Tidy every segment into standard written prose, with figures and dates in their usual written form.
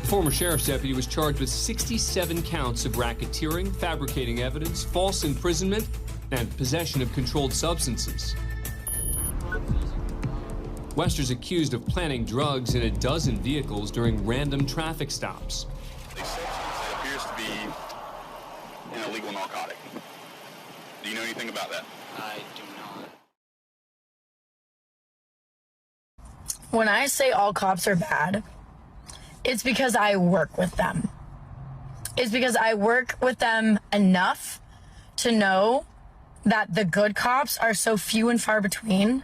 Former sheriff's deputy was charged with 67 counts of racketeering, fabricating evidence, false imprisonment, and possession of controlled substances. Wester's accused of planting drugs in a dozen vehicles during random traffic stops. A substance that appears to be an illegal narcotic. Do you know anything about that? I do not. When I say all cops are bad, it's because I work with them. It's because I work with them enough to know that the good cops are so few and far between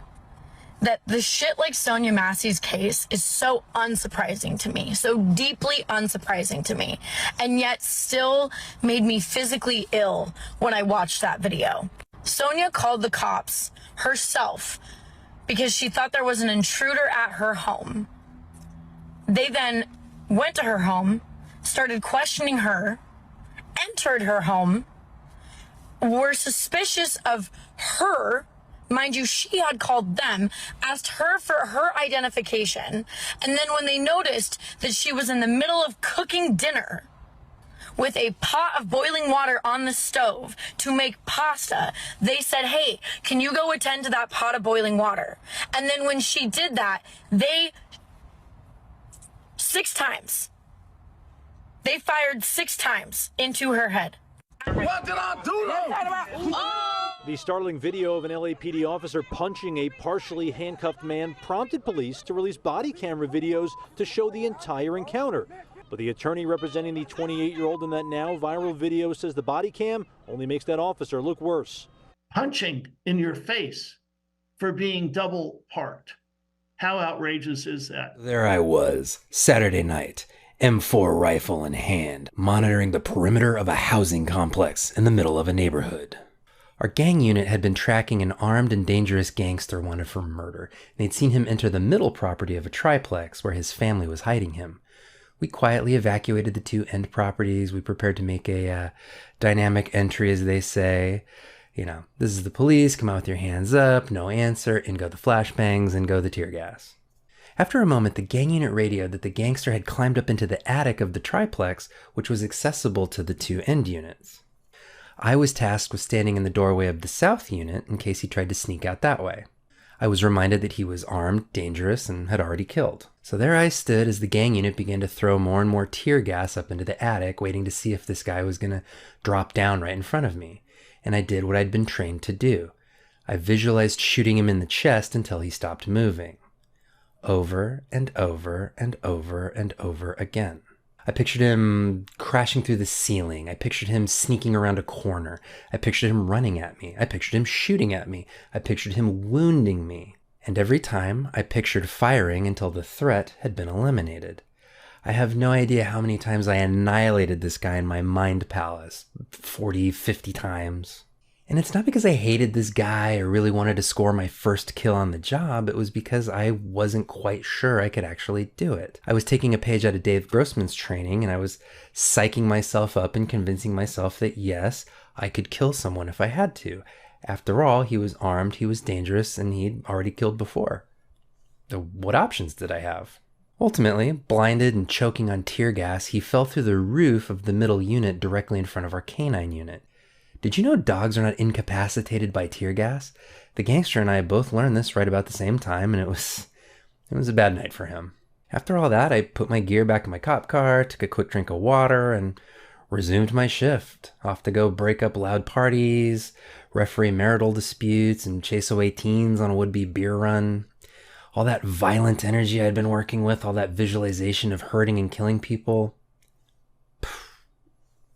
that the shit like Sonia Massey's case is so unsurprising to me, so deeply unsurprising to me, and yet still made me physically ill when I watched that video. Sonia called the cops herself because she thought there was an intruder at her home. They then went to her home, started questioning her, entered her home, were suspicious of her. Mind you, she had called them, asked her for her identification, and then when they noticed that she was in the middle of cooking dinner with a pot of boiling water on the stove to make pasta, they said, hey, can you go attend to that pot of boiling water? And then when she did that, six times. They fired 6 times into her head. What did I do? The startling video of an LAPD officer punching a partially handcuffed man prompted police to release body camera videos to show the entire encounter. But the attorney representing the 28-year-old in that now viral video says the body cam only makes that officer look worse. Punching in your face for being double parked. How outrageous is that? There I was, Saturday night, M4 rifle in hand, monitoring the perimeter of a housing complex in the middle of a neighborhood. Our gang unit had been tracking an armed and dangerous gangster wanted for murder, and they'd seen him enter the middle property of a triplex where his family was hiding him. We quietly evacuated the 2 end properties. We prepared to make a dynamic entry, as they say. You know, this is the police, come out with your hands up, no answer, in go the flashbangs, and go the tear gas. After a moment, the gang unit radioed that the gangster had climbed up into the attic of the triplex, which was accessible to the 2 end units. I was tasked with standing in the doorway of the south unit in case he tried to sneak out that way. I was reminded that he was armed, dangerous, and had already killed. So there I stood as the gang unit began to throw more and more tear gas up into the attic, waiting to see if this guy was going to drop down right in front of me. And I did what I'd been trained to do. I visualized shooting him in the chest until he stopped moving. Over and over and over and over again. I pictured him crashing through the ceiling. I pictured him sneaking around a corner. I pictured him running at me. I pictured him shooting at me. I pictured him wounding me. And every time I pictured firing until the threat had been eliminated. I have no idea how many times I annihilated this guy in my mind palace. 40, 50 times. And it's not because I hated this guy or really wanted to score my first kill on the job. It was because I wasn't quite sure I could actually do it. I was taking a page out of Dave Grossman's training, and I was psyching myself up and convincing myself that yes, I could kill someone if I had to. After all, he was armed, he was dangerous, and he'd already killed before. So what options did I have? Ultimately, blinded and choking on tear gas, he fell through the roof of the middle unit directly in front of our canine unit. Did you know dogs are not incapacitated by tear gas? The gangster and I both learned this right about the same time, and it was a bad night for him. After all that, I put my gear back in my cop car, took a quick drink of water, and resumed my shift. Off to go break up loud parties, referee marital disputes, and chase away teens on a would-be beer run. All that violent energy I'd been working with, all that visualization of hurting and killing people,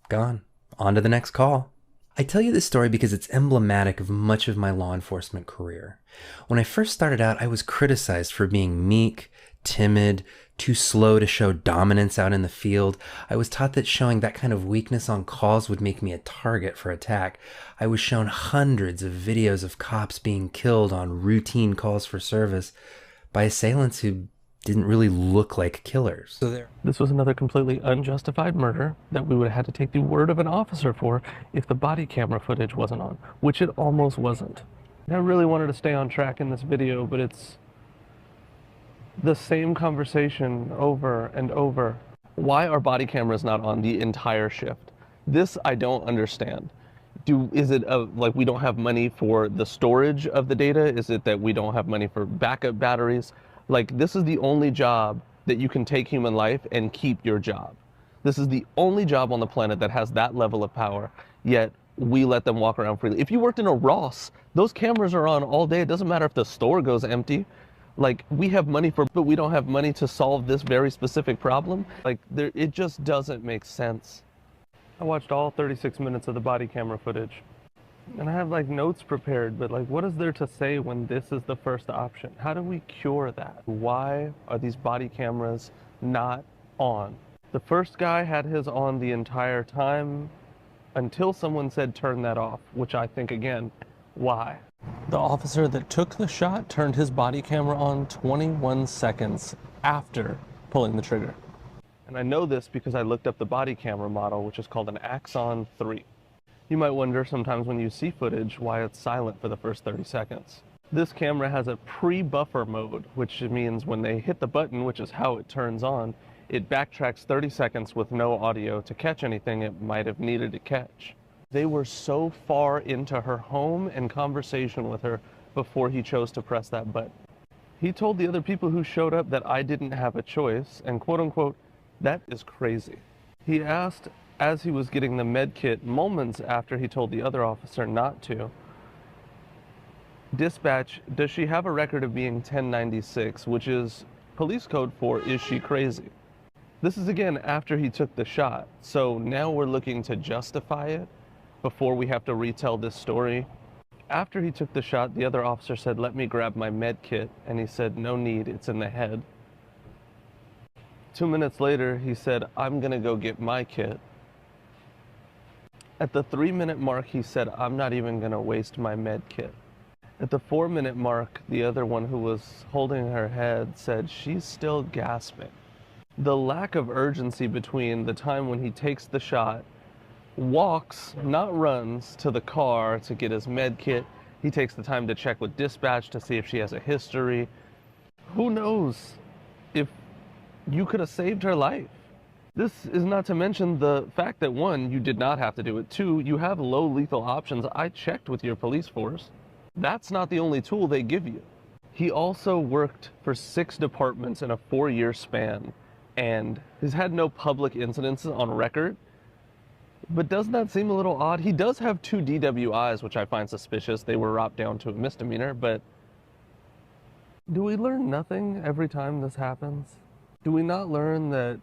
gone. On to the next call. I tell you this story because it's emblematic of much of my law enforcement career. When I first started out, I was criticized for being meek, timid, too slow to show dominance out in the field. I was taught that showing that kind of weakness on calls would make me a target for attack. I was shown hundreds of videos of cops being killed on routine calls for service by assailants who didn't really look like killers. This was another completely unjustified murder that we would have had to take the word of an officer for if the body camera footage wasn't on, which it almost wasn't. I really wanted to stay on track in this video, but it's the same conversation over and over. Why are body cameras not on the entire shift? This I don't understand. Is it like we don't have money for the storage of the data? Is it that we don't have money for backup batteries? Like, this is the only job that you can take human life and keep your job. This is the only job on the planet that has that level of power, yet we let them walk around freely. If you worked in a Ross, those cameras are on all day. It doesn't matter if the store goes empty. Like, we have money for, but we don't have money to solve this very specific problem. Like, it just doesn't make sense. I watched all 36 minutes of the body camera footage, and I have like notes prepared, but like, what is there to say when this is the first option? How do we cure that? Why are these body cameras not on? The first guy had his on the entire time until someone said turn that off, which I think, again, why? The officer that took the shot turned his body camera on 21 seconds after pulling the trigger. And I know this because I looked up the body camera model, which is called an Axon 3. You might wonder sometimes when you see footage why it's silent for the first 30 seconds. This camera has a pre-buffer mode, which means when they hit the button, which is how it turns on, it backtracks 30 seconds with no audio to catch anything it might have needed to catch. They were so far into her home and conversation with her before he chose to press that button. He told the other people who showed up that I didn't have a choice, and quote unquote, that is crazy. He asked, as he was getting the med kit moments after he told the other officer not to, dispatch, does she have a record of being 1096, which is police code for is she crazy? This is again after he took the shot, so now we're looking to justify it before we have to retell this story. After he took the shot, the other officer said, let me grab my med kit, and he said, no need, it's in the head. 2 minutes later, he said, I'm gonna go get my kit. At the 3-minute mark, he said, I'm not even gonna waste my med kit. At the 4-minute mark, the other one who was holding her head said, she's still gasping. The lack of urgency between the time when he takes the shot, walks, not runs, to the car to get his med kit. He takes the time to check with dispatch to see if she has a history. Who knows if you could have saved her life? This is not to mention the fact that 1, you did not have to do it. 2, you have low lethal options. I checked with your police force. That's not the only tool they give you. He also worked for 6 departments in a 4-year span and has had no public incidents on record. But doesn't that seem a little odd? He does have 2 DWIs, which I find suspicious. They were dropped down to a misdemeanor, but do we learn nothing every time this happens? Do we not learn that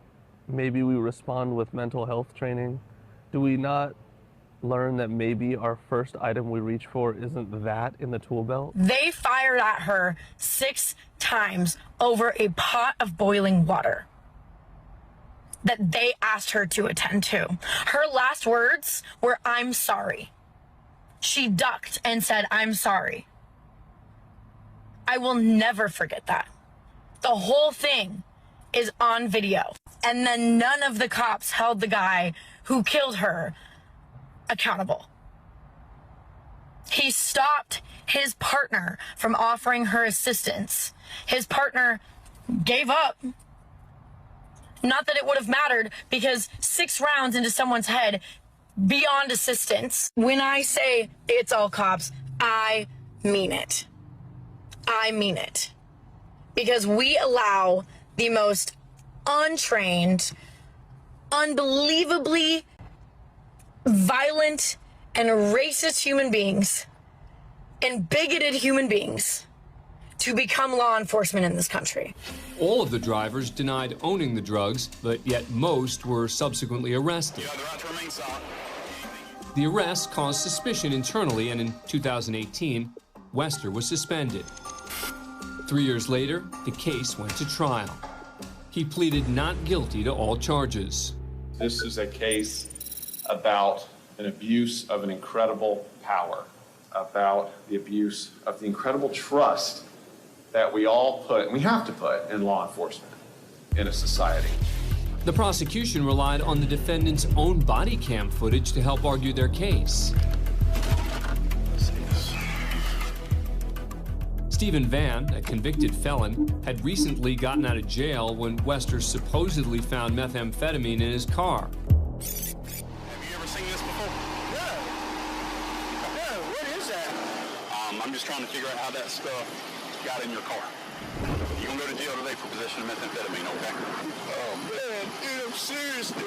maybe we respond with mental health training? Do we not learn that maybe our first item we reach for isn't that in the tool belt? They fired at her 6 times over a pot of boiling water that they asked her to attend to. Her last words were, I'm sorry. She ducked and said, I'm sorry. I will never forget that. The whole thing is on video. And then none of the cops held the guy who killed her accountable. He stopped his partner from offering her assistance. His partner gave up. Not that it would have mattered, because 6 rounds into someone's head, beyond assistance. When I say it's all cops, I mean it. I mean it. Because we allow the most untrained, unbelievably violent and racist human beings and bigoted human beings to become law enforcement in this country. All of the drivers denied owning the drugs, but yet most were subsequently arrested. The arrest caused suspicion internally, and in 2018, Wester was suspended. 3 years later, the case went to trial. He pleaded not guilty to all charges. This is a case about an abuse of an incredible power, about the abuse of the incredible trust that we all put, and we have to put, in law enforcement in a society. The prosecution relied on the defendant's own body cam footage to help argue their case. Stephen Van, a convicted felon, had recently gotten out of jail when Wester supposedly found methamphetamine in his car. Have you ever seen this before? No, what is that? I'm just trying to figure out how that stuff got in your car. You're going to go to jail today for possession of methamphetamine, okay? Oh, man, dude, I'm serious, dude.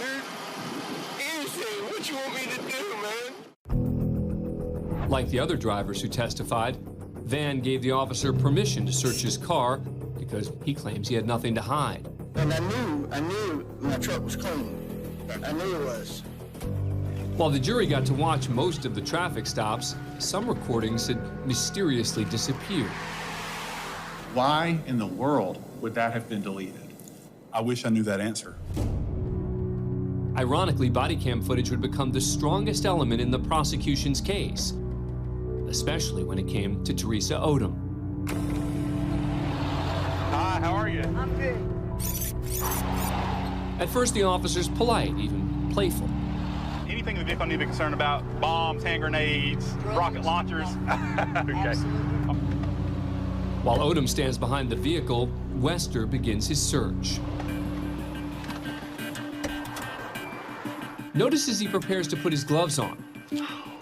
Anything, what you want me to do, man? Like the other drivers who testified, Van gave the officer permission to search his car because he claims he had nothing to hide. And I knew my truck was clean. I knew it was. While the jury got to watch most of the traffic stops, some recordings had mysteriously disappeared. Why in the world would that have been deleted? I wish I knew that answer. Ironically, body cam footage would become the strongest element in the prosecution's case, especially when it came to Teresa Odom. Hi, how are you? I'm good. At first, the officer's polite, even playful. Anything in the vehicle I need to be concerned about? Bombs, hand grenades, rocket launchers? Okay. While Odom stands behind the vehicle, Wester begins his search. Notice as he prepares to put his gloves on,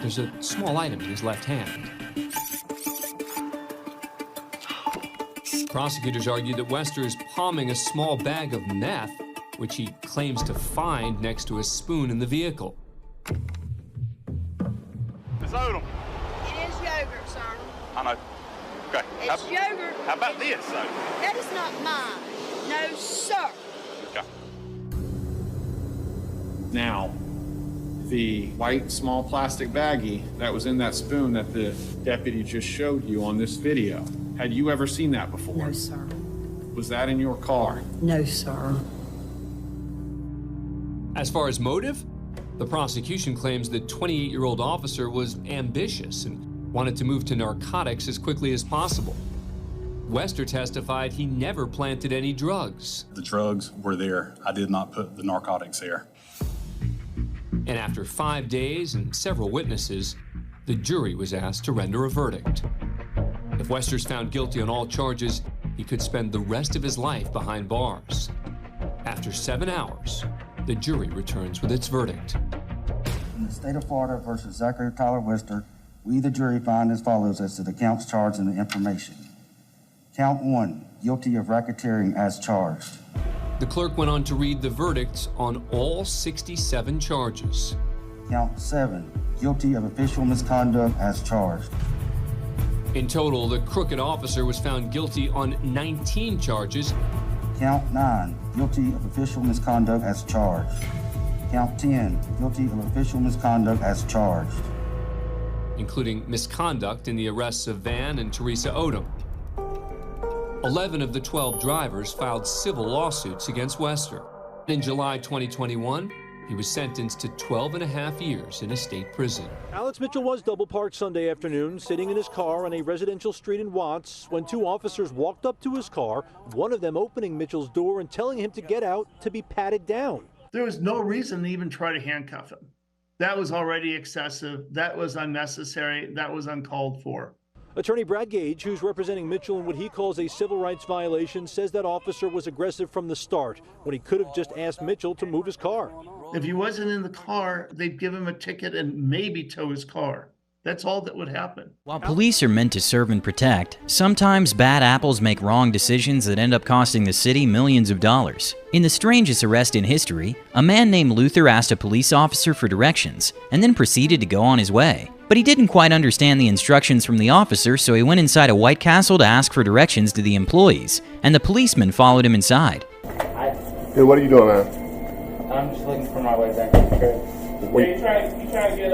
there's a small item in his left hand. Prosecutors argue that Wester is palming a small bag of meth, which he claims to find next to a spoon in the vehicle. Miss Odom. It is yogurt, sir. I know. Okay. It's yogurt. How about this, though? That is not mine. No, sir. Okay. Now, the white small plastic baggie that was in that spoon that the deputy just showed you on this video, had you ever seen that before? No, sir. Was that in your car? No, sir. As far as motive, the prosecution claims the 28-year-old officer was ambitious and wanted to move to narcotics as quickly as possible. Wester testified he never planted any drugs. The drugs were there. I did not put the narcotics there. And after 5 days and several witnesses, the jury was asked to render a verdict. If Wester's found guilty on all charges, he could spend the rest of his life behind bars. After 7 hours, the jury returns with its verdict. In the state of Florida versus Zachary Wester, we, the jury, find as follows as to the counts charged and the information. Count 1, guilty of racketeering as charged. The clerk went on to read the verdicts on all 67 charges. Count 7, guilty of official misconduct as charged. In total, the crooked officer was found guilty on 19 charges. Count 9, guilty of official misconduct as charged. Count 10, guilty of official misconduct as charged, including misconduct in the arrests of Van and Teresa Odom. 11 of the 12 drivers filed civil lawsuits against Wester. In July 2021, he was sentenced to 12.5 years in a state prison. Alex Mitchell was double parked Sunday afternoon, sitting in his car on a residential street in Watts, when two officers walked up to his car, one of them opening Mitchell's door and telling him to get out to be patted down. There was no reason to even try to handcuff him. That was already excessive. That was unnecessary. That was uncalled for. Attorney Brad Gage, who's representing Mitchell in what he calls a civil rights violation, says that officer was aggressive from the start when he could have just asked Mitchell to move his car. If he wasn't in the car, they'd give him a ticket and maybe tow his car. That's all that would happen. While police are meant to serve and protect, sometimes bad apples make wrong decisions that end up costing the city millions of dollars. In the strangest arrest in history, a man named Luther asked a police officer for directions and then proceeded to go on his way. But he didn't quite understand the instructions from the officer, so he went inside a White Castle to ask for directions to the employees, and the policeman followed him inside. Hey, what are you doing, man? I'm just looking for my way back to the church. Yeah, you trying to get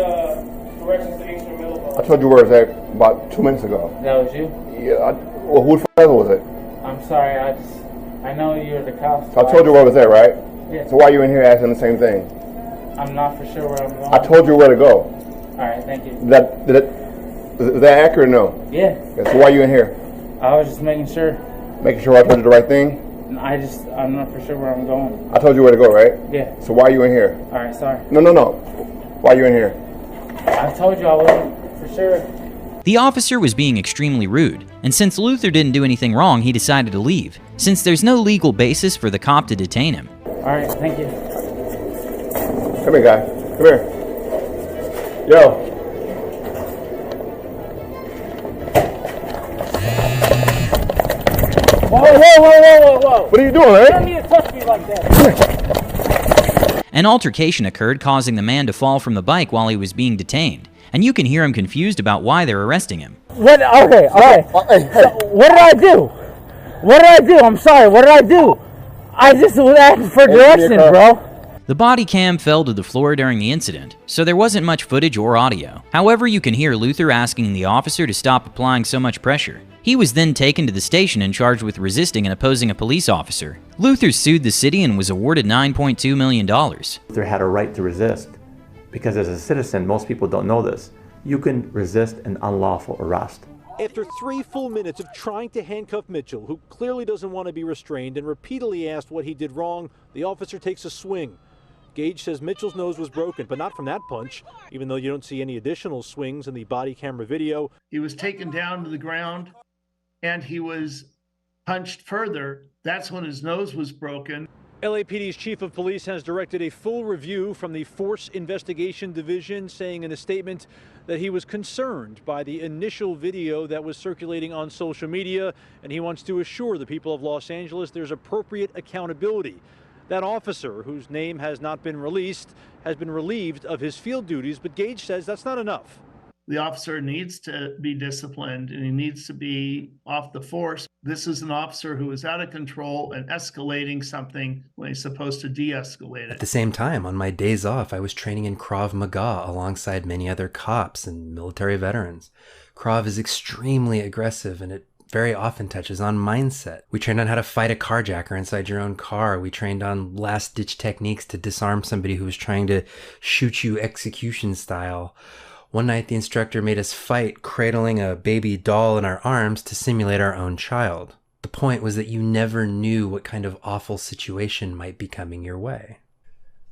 directions to Eastern Middle? I told you where it's at about 2 minutes ago. That was you? Yeah. Well, who the f*** was it? I'm sorry. I know you're the cops. So I told you where it was at, right? Yeah. So why are you in here asking the same thing? I'm not for sure where I'm going. I told you where to go. All right, thank you. Is that accurate or no? Yeah. So why are you in here? I was just making sure. Making sure I told you the right thing? I'm not for sure where I'm going. I told you where to go, right? Yeah. So why are you in here? All right, sorry. No. Why are you in here? I told you I wasn't for sure. The officer was being extremely rude, and since Luther didn't do anything wrong, he decided to leave, since there's no legal basis for the cop to detain him. All right, thank you. Come here, guy. Come here. Yo. Whoa. What are you doing, man? You don't need to touch me like that. An altercation occurred, causing the man to fall from the bike while he was being detained, and you can hear him confused about why they're arresting him. What? Okay, all right. So, what did I do? What did I do? I'm sorry, what did I do? I just was asking for directions, bro. The body cam fell to the floor during the incident, so there wasn't much footage or audio. However, you can hear Luther asking the officer to stop applying so much pressure. He was then taken to the station and charged with resisting and opposing a police officer. Luther sued the city and was awarded $9.2 million. Luther had a right to resist, because as a citizen, most people don't know this, you can resist an unlawful arrest. After 3 full minutes of trying to handcuff Mitchell, who clearly doesn't want to be restrained and repeatedly asked what he did wrong, the officer takes a swing. Gage says Mitchell's nose was broken, but not from that punch, even though you don't see any additional swings in the body camera video. He was taken down to the ground and he was punched further. That's when his nose was broken. LAPD's chief of police has directed a full review from the Force Investigation Division, saying in a statement that he was concerned by the initial video that was circulating on social media, and he wants to assure the people of Los Angeles there's appropriate accountability. That officer, whose name has not been released, has been relieved of his field duties, but Gage says that's not enough. The officer needs to be disciplined and he needs to be off the force. This is an officer who is out of control and escalating something when he's supposed to de-escalate it. At the same time, on my days off, I was training in Krav Maga alongside many other cops and military veterans. Krav is extremely aggressive and it very often touches on mindset. We trained on how to fight a carjacker inside your own car. We trained on last-ditch techniques to disarm somebody who was trying to shoot you execution style. One night, the instructor made us fight, cradling a baby doll in our arms to simulate our own child. The point was that you never knew what kind of awful situation might be coming your way.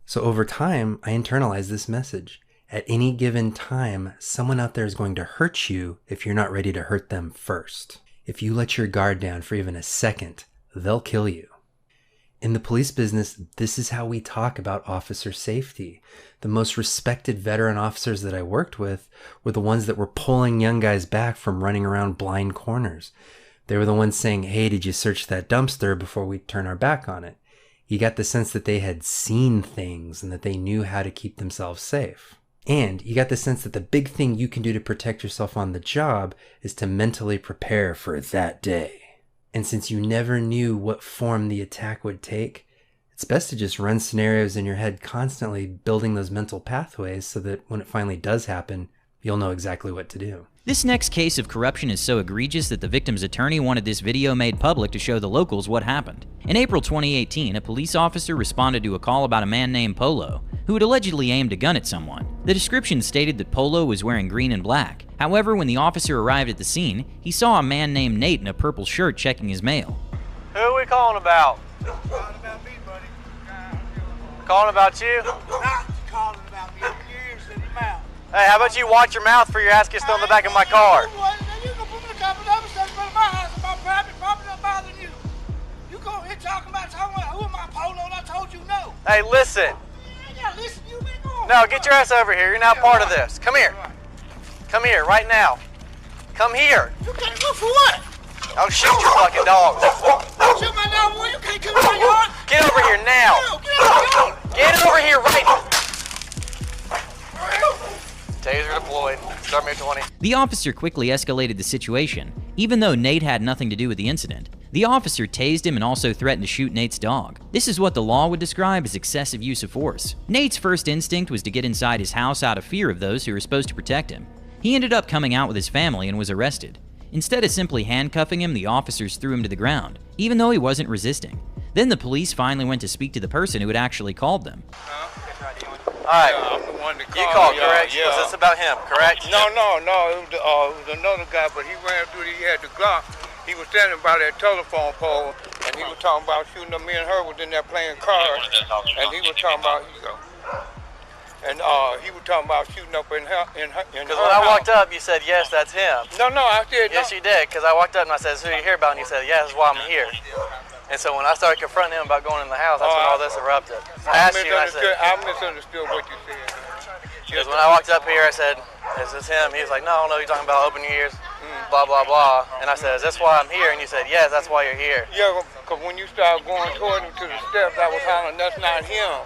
So over time, I internalized this message. At any given time, someone out there is going to hurt you if you're not ready to hurt them first. If you let your guard down for even a second, they'll kill you. In the police business, this is how we talk about officer safety. The most respected veteran officers that I worked with were the ones that were pulling young guys back from running around blind corners. They were the ones saying, hey, did you search that dumpster before we turn our back on it? You got the sense that they had seen things and that they knew how to keep themselves safe. And you got the sense that the big thing you can do to protect yourself on the job is to mentally prepare for that day. And since you never knew what form the attack would take, it's best to just run scenarios in your head constantly, building those mental pathways so that when it finally does happen, you'll know exactly what to do. This next case of corruption is so egregious that the victim's attorney wanted this video made public to show the locals what happened. In April 2018, a police officer responded to a call about a man named Polo, who had allegedly aimed a gun at someone. The description stated that Polo was wearing green and black. However, when the officer arrived at the scene, he saw a man named Nate in a purple shirt checking his mail. Who are we calling about? Calling about me, buddy. Calling about you? Not calling about me. Your ears in your mouth. Hey, how about you watch your mouth before your ass gets thrown in the back of my car? You gonna put me in a couple of stuff in front of my house about private property not bothering you. You go here talking about who am I, Polo? And I told you no. Hey, listen. Yeah, listen, you been going. No, get your ass over here. You're now part of this. Come here. Come here, right now. Come here. You can't look for what? I'll shoot your fucking dog. Shoot my dog, boy. You can't come in my yard. Get over here now. Get over here right now. Taser deployed. Start me at 20. The officer quickly escalated the situation. Even though Nate had nothing to do with the incident, the officer tased him and also threatened to shoot Nate's dog. This is what the law would describe as excessive use of force. Nate's first instinct was to get inside his house out of fear of those who were supposed to protect him. He ended up coming out with his family and was arrested. Instead of simply handcuffing him, the officers threw him to the ground, even though he wasn't resisting. Then the police finally went to speak to the person who had actually called them. Alright, I'm the one that you called, correct? Yeah. Was this about him, correct? No. It was another guy, but he ran through. He had the Glock. He was standing by that telephone pole, and he was talking about shooting. Me and her was in there playing cards, and he was talking about. And he was talking about shooting up in her Because when I walked up, you said, yes, that's him. No, I said yes, you did. Because I walked up and I said, who are you here about? And you said, yeah, that's why I'm here. And so when I started confronting him about going in the house, that's when all this erupted. I asked you, I misunderstood what you said. Because when I walked up here, I said, is this him? He was like, no, you're talking about open your ears, blah, blah, blah. And I said, is this why I'm here? And you said, yes, that's why you're here. Yeah, because when you started going toward him to the steps, I was hollering, that's not him.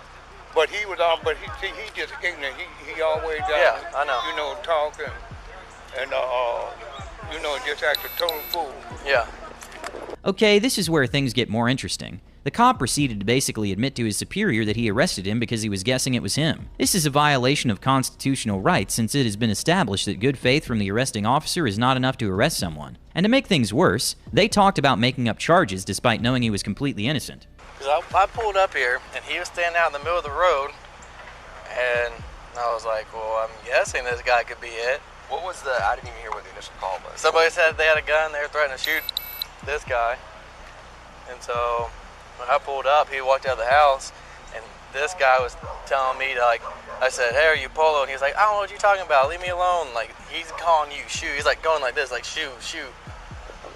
But he was on, but he just ignorant. He always yeah, I know. You know, talking and you know, just act a total fool. Yeah. Okay, this is where things get more interesting. The cop proceeded to basically admit to his superior that he arrested him because he was guessing it was him. This is a violation of constitutional rights since it has been established that good faith from the arresting officer is not enough to arrest someone. And to make things worse, they talked about making up charges despite knowing he was completely innocent. Because I pulled up here, and he was standing out in the middle of the road, and I was like, well, I'm guessing this guy could be it. What was I didn't even hear what the initial call was. Somebody said they had a gun, they were threatening to shoot this guy. And so when I pulled up, he walked out of the house, and this guy was telling me to, like, I said, hey, are you Polo? And he's like, I don't know what you're talking about, leave me alone. Like, he's calling you, shoot. He's like going like this, like, shoot.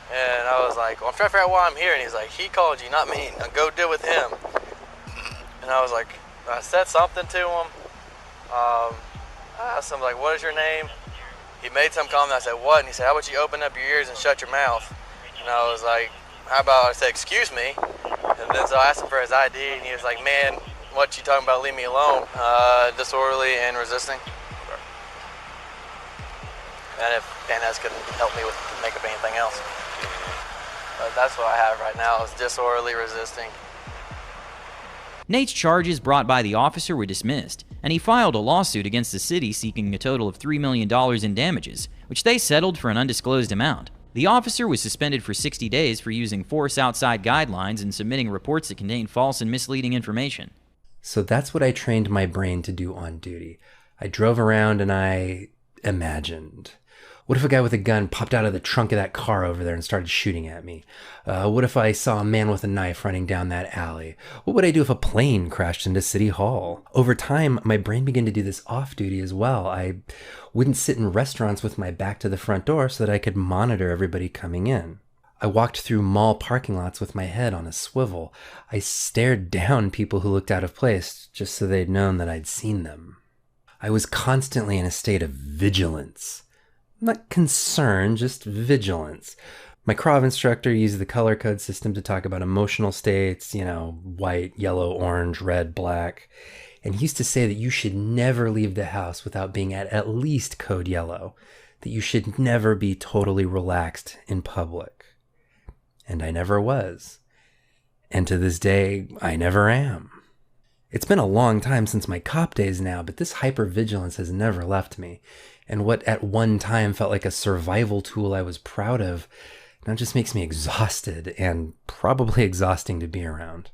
And I was like, well, I'm trying to figure out why I'm here. And he's like, he called you, not me. Now go deal with him. And I was like, I said something to him. I asked him, like, what is your name? He made some comment. I said, what? And he said, how about you open up your ears and shut your mouth? And I was like, how about I said, excuse me? And then so I asked him for his ID, and he was like, man, what you talking about? Leave me alone. Disorderly and resisting. And if Panez could help me with make up anything else. But that's what I have right now is disorderly resisting. Nate's charges brought by the officer were dismissed, and he filed a lawsuit against the city seeking a total of $3 million in damages, which they settled for an undisclosed amount. The officer was suspended for 60 days for using force outside guidelines and submitting reports that contained false and misleading information. So that's what I trained my brain to do on duty. I drove around and I imagined. What if a guy with a gun popped out of the trunk of that car over there and started shooting at me? What if I saw a man with a knife running down that alley? What would I do if a plane crashed into City Hall? Over time, my brain began to do this off-duty as well. I wouldn't sit in restaurants with my back to the front door so that I could monitor everybody coming in. I walked through mall parking lots with my head on a swivel. I stared down people who looked out of place just so they'd known that I'd seen them. I was constantly in a state of vigilance. Not concern, just vigilance. My Krav instructor used the color code system to talk about emotional states, white, yellow, orange, red, black. And he used to say that you should never leave the house without being at least code yellow, that you should never be totally relaxed in public. And I never was. And to this day, I never am. It's been a long time since my cop days now, but this hypervigilance has never left me. And what at one time felt like a survival tool I was proud of, now just makes me exhausted and probably exhausting to be around.